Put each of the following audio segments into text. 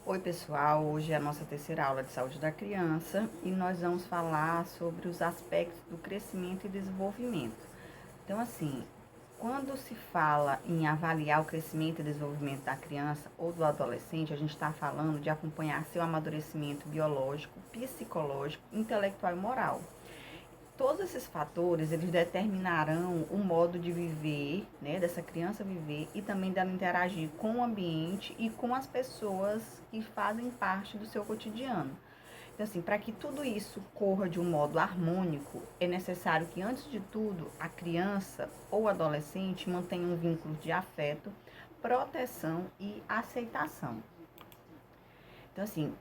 Oi pessoal, hoje é a nossa terceira aula de saúde da criança e nós vamos falar sobre os aspectos do crescimento e desenvolvimento. Então assim, quando se fala em avaliar o crescimento e desenvolvimento da criança ou do adolescente, a gente está falando de acompanhar seu amadurecimento biológico, psicológico, intelectual e moral. Todos esses fatores, eles determinarão o modo de viver, né, dessa criança viver e também dela interagir com o ambiente e com as pessoas que fazem parte do seu cotidiano. Então, assim, para que tudo isso corra de um modo harmônico, é necessário que, antes de tudo, a criança ou adolescente mantenha um vínculo de afeto, proteção e aceitação. Então, assim,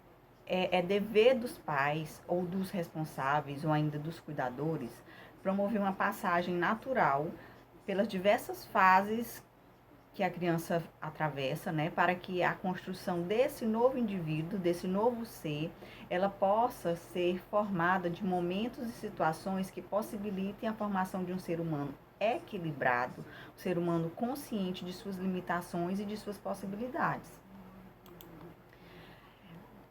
é dever dos pais ou dos responsáveis ou ainda dos cuidadores promover uma passagem natural pelas diversas fases que a criança atravessa, né, para que a construção desse novo indivíduo, desse novo ser, ela possa ser formada de momentos e situações que possibilitem a formação de um ser humano equilibrado, um ser humano consciente de suas limitações e de suas possibilidades.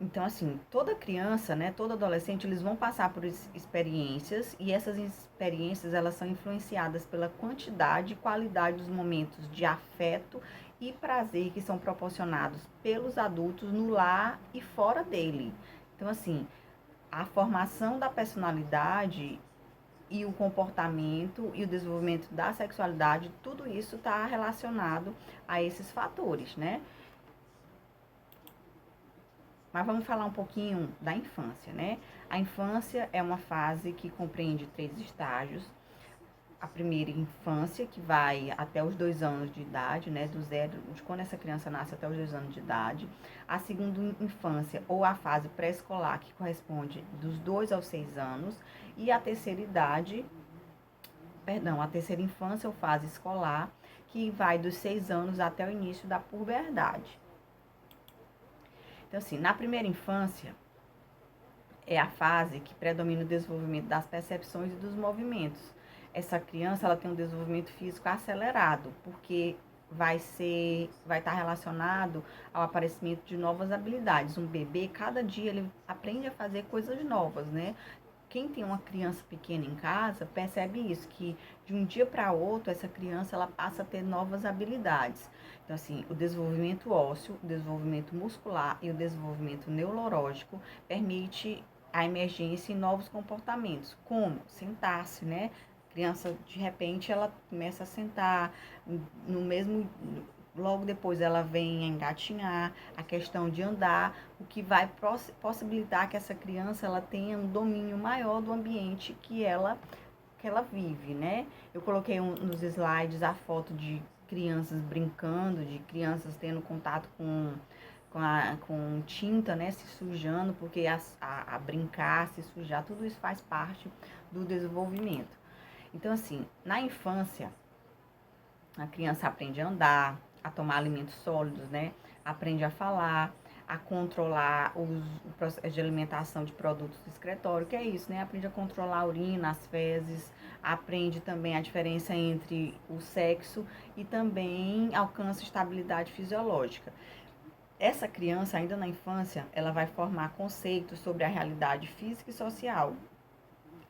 Então, assim, toda criança, né, todo adolescente, eles vão passar por experiências e essas experiências, elas são influenciadas pela quantidade e qualidade dos momentos de afeto e prazer que são proporcionados pelos adultos no lar e fora dele. Então, assim, a formação da personalidade e o comportamento e o desenvolvimento da sexualidade, tudo isso está relacionado a esses fatores, né? Mas vamos falar um pouquinho da infância, né? A infância é uma fase que compreende 3 estágios. A primeira infância, que vai até os 2 anos de idade, né? Do zero, de quando essa criança nasce até os 2 anos de idade. A segunda infância, ou a fase pré-escolar, que corresponde dos 2 aos 6 anos. E a terceira idade, perdão, a terceira infância ou fase escolar, que vai dos 6 anos até o início da puberdade. Então, assim, na primeira infância, é a fase que predomina o desenvolvimento das percepções e dos movimentos. Essa criança, ela tem um desenvolvimento físico acelerado, porque vai estar relacionado ao aparecimento de novas habilidades. Um bebê, cada dia ele aprende a fazer coisas novas, né? Quem tem uma criança pequena em casa percebe isso, que de um dia para outro essa criança ela passa a ter novas habilidades. Então assim, o desenvolvimento ósseo, o desenvolvimento muscular e o desenvolvimento neurológico permite a emergência em novos comportamentos, como sentar-se, né? A criança de repente ela começa a sentar no mesmo logo depois ela vem a engatinhar, a questão de andar, o que vai possibilitar que essa criança ela tenha um domínio maior do ambiente que ela vive, né? Eu coloquei nos slides a foto de crianças brincando, de crianças tendo contato com tinta, né? Se sujando, porque a brincar, se sujar, tudo isso faz parte do desenvolvimento. Então, assim, na infância, a criança aprende a andar, a tomar alimentos sólidos, né? Aprende a falar, a controlar o processo de alimentação de produtos do excretório, que é isso, né? Aprende a controlar a urina, as fezes, aprende também a diferença entre o sexo e também alcança estabilidade fisiológica. Essa criança, ainda na infância, ela vai formar conceitos sobre a realidade física e social.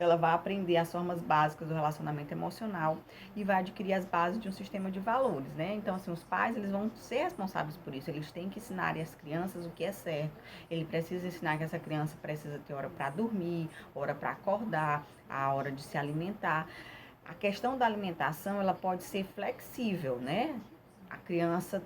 Ela vai aprender as formas básicas do relacionamento emocional e vai adquirir as bases de um sistema de valores, né? Então, assim, os pais, eles vão ser responsáveis por isso. Eles têm que ensinar às crianças o que é certo. Ele precisa ensinar que essa criança precisa ter hora para dormir, hora para acordar, a hora de se alimentar. A questão da alimentação, ela pode ser flexível, né? A criança,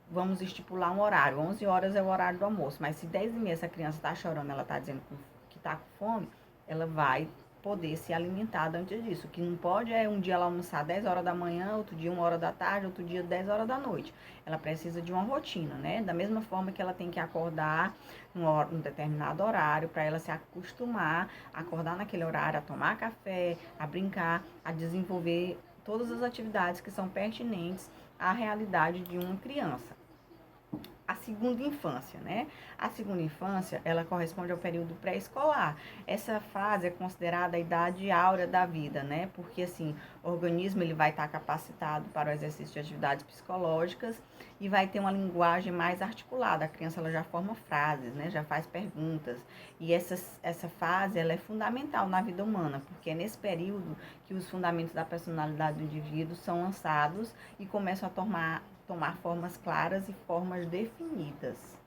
vamos estipular um horário. 11 horas é o horário do almoço, mas se 10h30 essa criança está chorando, ela está dizendo que está com fome, ela vai poder se alimentar antes disso. O que não pode é um dia ela almoçar 10 horas da manhã, outro dia 1 hora da tarde, outro dia 10 horas da noite. Ela precisa de uma rotina, né? Da mesma forma que ela tem que acordar num determinado horário para ela se acostumar a acordar naquele horário, a tomar café, a brincar, a desenvolver todas as atividades que são pertinentes à realidade de uma criança. a segunda infância, né? A segunda infância, ela corresponde ao período pré-escolar. Essa fase é considerada a idade áurea da vida, né? Porque, assim, o organismo ele vai estar capacitado para o exercício de atividades psicológicas e vai ter uma linguagem mais articulada. A criança, ela já forma frases, né? Já faz perguntas. E essa fase, ela é fundamental na vida humana, porque é nesse período que os fundamentos da personalidade do indivíduo são lançados e começam a tomar formas claras e formas definidas.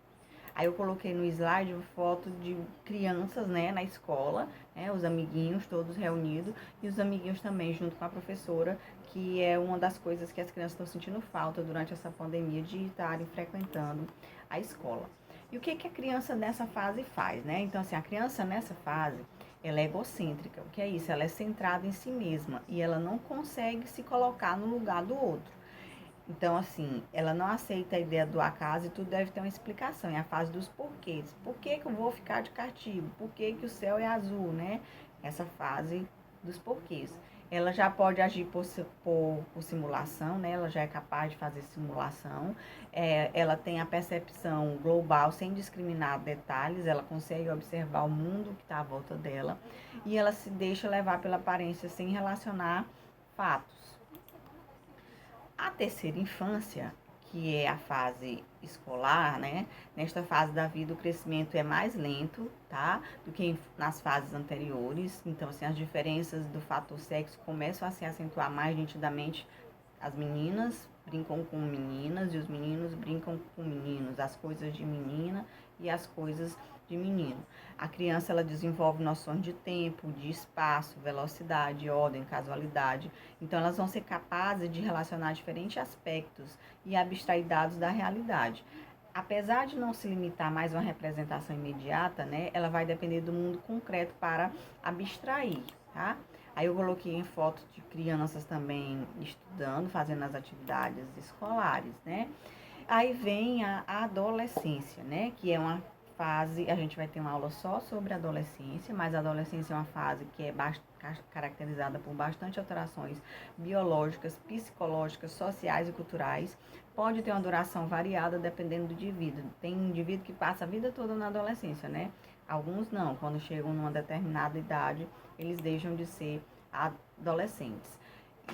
Aí eu coloquei no slide uma foto de crianças, né, na escola, né, os amiguinhos todos reunidos e os amiguinhos também junto com a professora, que é uma das coisas que as crianças estão sentindo falta durante essa pandemia de estarem frequentando a escola. E o que que a criança nessa fase faz, né? Então, assim, a criança nessa fase, ela é egocêntrica. O que é isso? Ela é centrada em si mesma e ela não consegue se colocar no lugar do outro. Então, assim, ela não aceita a ideia do acaso e tudo deve ter uma explicação. É a fase dos porquês. Por que que eu vou ficar de castigo? Por que que o céu é azul, né? Essa fase dos porquês. Ela já pode agir por simulação, né? Ela já é capaz de fazer simulação. Ela tem a percepção global sem discriminar detalhes. Ela consegue observar o mundo que está à volta dela. E ela se deixa levar pela aparência sem relacionar fatos. A terceira infância, que é a fase escolar, né? Nesta fase da vida o crescimento é mais lento, tá? Do que nas fases anteriores. Então, assim, as diferenças do fator sexo começam a se acentuar mais nitidamente. As meninas brincam com meninas e os meninos brincam com meninos, as coisas de menina e as coisas de menino. A criança ela desenvolve noções de tempo, de espaço, velocidade, ordem, casualidade. Então elas vão ser capazes de relacionar diferentes aspectos e abstrair dados da realidade. Apesar de não se limitar mais a uma representação imediata, né, ela vai depender do mundo concreto para abstrair, tá? Aí eu coloquei em foto de crianças também estudando, fazendo as atividades escolares, né? Aí vem a adolescência, né? Que é uma fase, a gente vai ter uma aula só sobre a adolescência, mas a adolescência é uma fase que é caracterizada por bastante alterações biológicas, psicológicas, sociais e culturais. Pode ter uma duração variada dependendo do indivíduo. Tem indivíduo que passa a vida toda na adolescência, né? Alguns não, quando chegam numa determinada idade, eles deixam de ser adolescentes.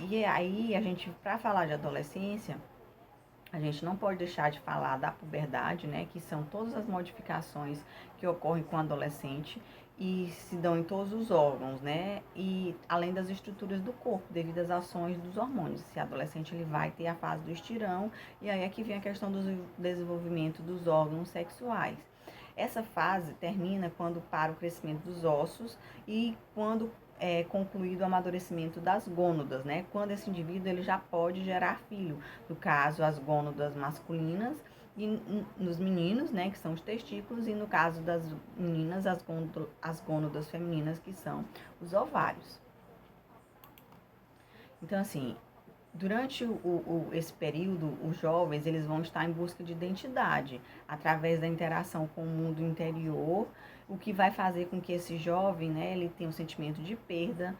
E aí, a gente, para falar de adolescência, a gente não pode deixar de falar da puberdade, né? Que são todas as modificações que ocorrem com o adolescente e se dão em todos os órgãos, né? E além das estruturas do corpo, devido às ações dos hormônios. Esse adolescente ele vai ter a fase do estirão e aí é que vem a questão do desenvolvimento dos órgãos sexuais. Essa fase termina quando para o crescimento dos ossos e quando é concluído o amadurecimento das gônadas, né? Quando esse indivíduo ele já pode gerar filho. No caso, as gônadas masculinas e nos meninos, né, que são os testículos, e no caso das meninas, as gônadas femininas, que são os ovários. Então, assim, durante esse período, os jovens eles vão estar em busca de identidade, através da interação com o mundo interior, o que vai fazer com que esse jovem, né, ele tenha um sentimento de perda,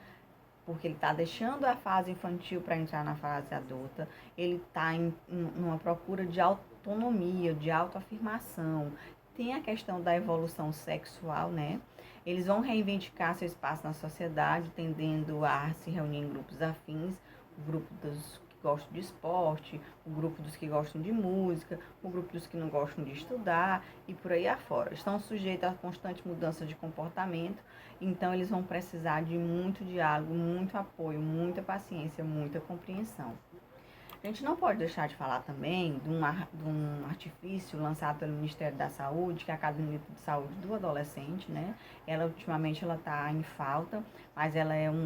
porque ele está deixando a fase infantil para entrar na fase adulta, ele está numa procura de autonomia, de autoafirmação. Tem a questão da evolução sexual, né? Eles vão reivindicar seu espaço na sociedade, tendendo a se reunir em grupos afins, o grupo dos que gostam de esporte, o grupo dos que gostam de música, o grupo dos que não gostam de estudar e por aí afora. Estão sujeitos a constante mudança de comportamento, então eles vão precisar de muito diálogo, muito apoio, muita paciência, muita compreensão. A gente não pode deixar de falar também de um artifício lançado pelo Ministério da Saúde, que é a caderneta de saúde do adolescente, né? Ela, ultimamente, ela está em falta, mas ela é um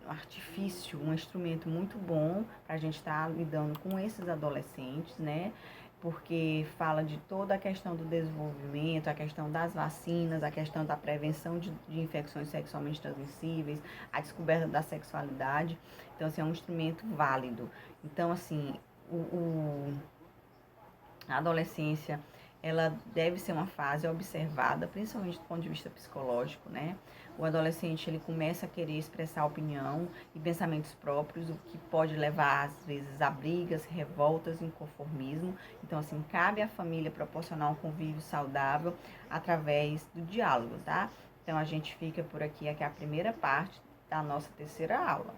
artifício, um instrumento muito bom para a gente estar lidando com esses adolescentes, né? Porque fala de toda a questão do desenvolvimento, a questão das vacinas, a questão da prevenção de infecções sexualmente transmissíveis, a descoberta da sexualidade. Então, assim, é um instrumento válido. Então, assim, a adolescência, ela deve ser uma fase observada, principalmente do ponto de vista psicológico, né? o adolescente ele começa a querer expressar opinião e pensamentos próprios, o que pode levar, às vezes, a brigas, revoltas, inconformismo. Então, assim, cabe à família proporcionar um convívio saudável através do diálogo, tá? Então, a gente fica por aqui, aqui é a primeira parte da nossa terceira aula.